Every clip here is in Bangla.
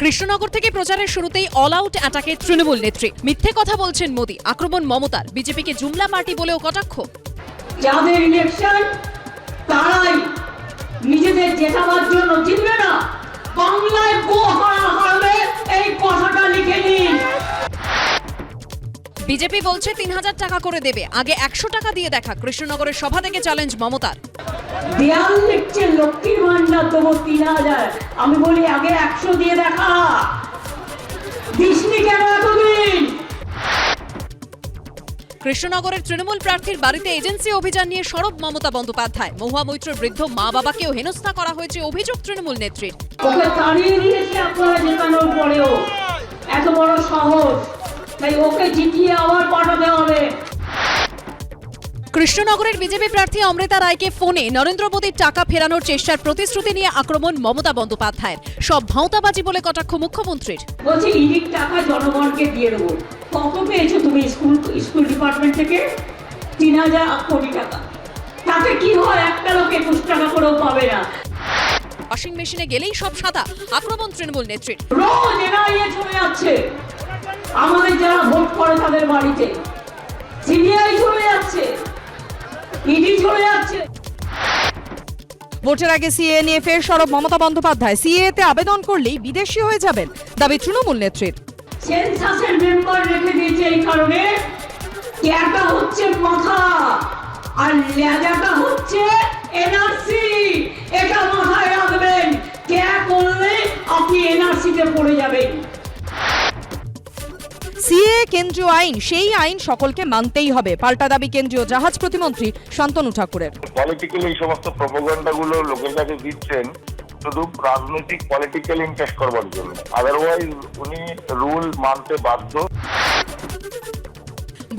কৃষ্ণনগর থেকে প্রচারের শুরুতেই অল আউট অ্যাটাকে তৃণমূল নেত্রী। মিথ্যে কথা বলছেন মোদী, আক্রমণ মমতার, বিজেপিকে জুমলা পার্টি বলেও কটাক্ষ। যাদের ইলেকশন তারাই নিজেদের জেতাবার জন্য জিতবে না, বাংলায় গো হারাবে, এই কথাটা লিখে নিন। বিজেপি বলছে ৩,০০০ টাকা করে দেবে, আগে ১০০ টাকা দিয়ে দেখা। কৃষ্ণনগরের সভা থেকে চ্যালেঞ্জ মমতার। দেয়াল লিখছে লক্ষ্মীর ভান্ডার দেবো ৩,০০০, আমি বলি আগে ১০০ দিয়ে দেখা। দিসনি কেন এতদিন? কৃষ্ণনগরের তৃণমূল প্রার্থীর বাড়িতে এজেন্সি অভিযান নিয়ে সরব মমতা বন্দ্যোপাধ্যায়। মহুয়া মৈত্রের বৃদ্ধ মা বাবাকেও হেনস্থা করা হয়েছে অভিযোগ তৃণমূল নেত্রীর। ওকে তাড়িয়ে দিয়েছে আপনারা জেতানোর পরেও, এত বড় সাহস, তাই ওকে জিতিয়ে আবার পাঠাতে হবে। কৃষ্ণনগরের বিজেপি প্রার্থী অমৃতা রায়কে ফোনে নরেন্দ্র মোদীর টাকা ফেরানোর চেষ্টার প্রতিশ্রুতি নিয়ে আক্রমণ মমতা বন্দ্যোপাধ্যায়ের। সব ভাঁওতাবাজি বলে কটাক্ষ মুখ্যমন্ত্রীর। বলছি ইডির টাকা জনগণকে দিয়ে দেবো। কত পেয়েছো তুমি স্কুল ডিপার্টমেন্ট থেকে? ৩,০০০ কোটি টাকা। তাতে কি হয়? একটা লোক ২১ টাকা করেও পাবে না। ওয়াশিং মেশিনে গেলেই সব সাদা, আক্রমণ তৃণমূল নেত্রীর। রোজ এনআইএ চলে যাচ্ছে আমাদের যারা ভোট করে তাদের বাড়িতে, সিবিআই চলে যাচ্ছে, ইডি চলে যাচ্ছে। ভোটের আগে সিএ নিয়ে ফের সরব মমতা বন্দ্যোপাধ্যায়। সিএ তে আবেদন করলেই বিদেশি হয়ে যাবেন, দাবি তৃণমূল নেত্রীর। সেন্সাসের মেম্বার রেখে দিয়েছে এই কারণে, ক্যাটা হচ্ছে মাথা আর লেজাটা হচ্ছে এনআরসি। এটা মাথায় রাখবেন, ক্যা করলে আপনি এনআরসিতে পড়ে যাবেন। সিএ কেন্দ্রীয় আইন, সেই আইন সকলকে মানতেই হবে, পাল্টা দাবি কেন্দ্রীয় জাহাজ প্রতিমন্ত্রী শান্তনু ঠাকুরের। পলিটিক্যালি এই সমস্ত প্রপাগান্ডাগুলো লোকের কাছে দিচ্ছেন শুধু রাজনৈতিক পলিটিক্যাল ইন্টারেস্ট করবার জন্য, আদারওয়াইজ উনি রুল মানতে বাধ্য।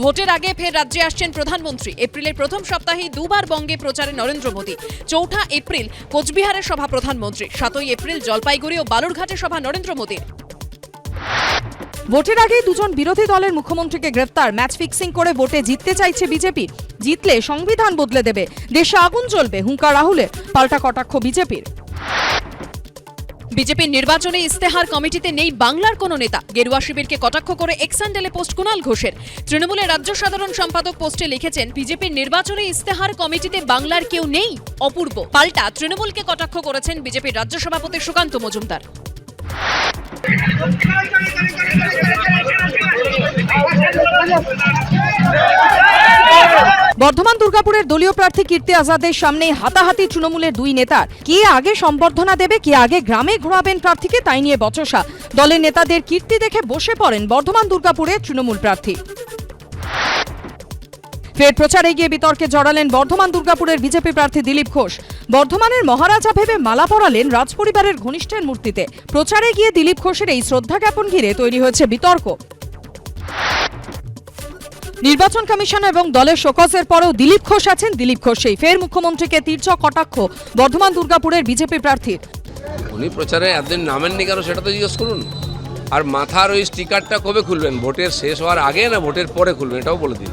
ভোটের আগে ফের রাজ্যে আসছেন প্রধানমন্ত্রী। এপ্রিলের প্রথম সপ্তাহে দুবার বঙ্গে প্রচারে নরেন্দ্র মোদী। ৪ এপ্রিল কোচবিহারে সভা প্রধানমন্ত্রী। ৭ এপ্রিল জলপাইগুড়ি ও বালুরঘাটে সভা নরেন্দ্র মোদীর। ভোটের আগে দুজন বিরোধী দলের মুখ্যমন্ত্রীকে গ্রেফতার। ম্যাচ ফিক্সিং করে ভোটে জিততে চাইছে বিজেপি। জিতলে সংবিধান বদলে দেবে, দেশে আগুন জ্বলবে, হুঙ্কার রাহুলের, পাল্টা কটাক্ষ বিজেপির। বিজেপির নির্বাচনী ইস্তেহার কমিটিতে নেই বাংলার কোনো নেতা। গেরুয়া শিবিরকে কটাক্ষ করে এক্স হ্যান্ডেলে পোস্ট কুণাল ঘোষের। তৃণমূলের রাজ্য সাধারণ সম্পাদক পোস্টে লিখেছেন, বিজেপির নির্বাচনী ইস্তেহার কমিটিতে বাংলার কেউ নেই, অপূর্ব। পাল্টা তৃণমূলকে কটাক্ষ করেছেন বিজেপির রাজ্য সভাপতি সুকান্ত মজুমদার। বর্ধমান দুর্গাপুরের দলীয় প্রার্থী কীর্তি আজাদের সামনে হাতাহাতি তৃণমূলের দুই নেতার। কে আগে সম্বর্ধনা দেবে, কে আগে গ্রামে ঘোরাবেন প্রার্থীকে, তাই নিয়ে বচসা। দলের নেতাদের কীর্তি দেখে বসে পড়েন বর্ধমান দুর্গাপুরের তৃণমূল প্রার্থী। ফের প্রচারে গিয়ে বিতর্কে জড়ালেন বর্ধমান দুর্গাপুরের বিজেপি প্রার্থী দিলীপ ঘোষ। বর্ধমানের মহারাজা ভেবে মালা পরালেন রাজপরিবারের ঘনিষ্ঠের মূর্তিতে। প্রচারে গিয়ে দিলীপ ঘোষের এই শ্রদ্ধা জ্ঞাপন ঘিরে তৈরি হয়েছে বিতর্ক। নির্বাচন কমিশন এবং দলের শোকজের পরেও দিলীপ ঘোষ আছেন দিলীপ ঘোষেই। ফের মুখ্যমন্ত্রীকে তীর্যক কটাক্ষ বর্ধমান দুর্গাপুরের বিজেপি প্রার্থীর। উনি প্রচারে এতদিন নামেননি কেন সেটা তো জিজ্ঞেস করুন। আর মাথার ওই স্টিকারটা কবে খুলবেন? ভোটের শেষ হওয়ার আগে না ভোটের পরে খুলবেন, এটাও বলে দিন।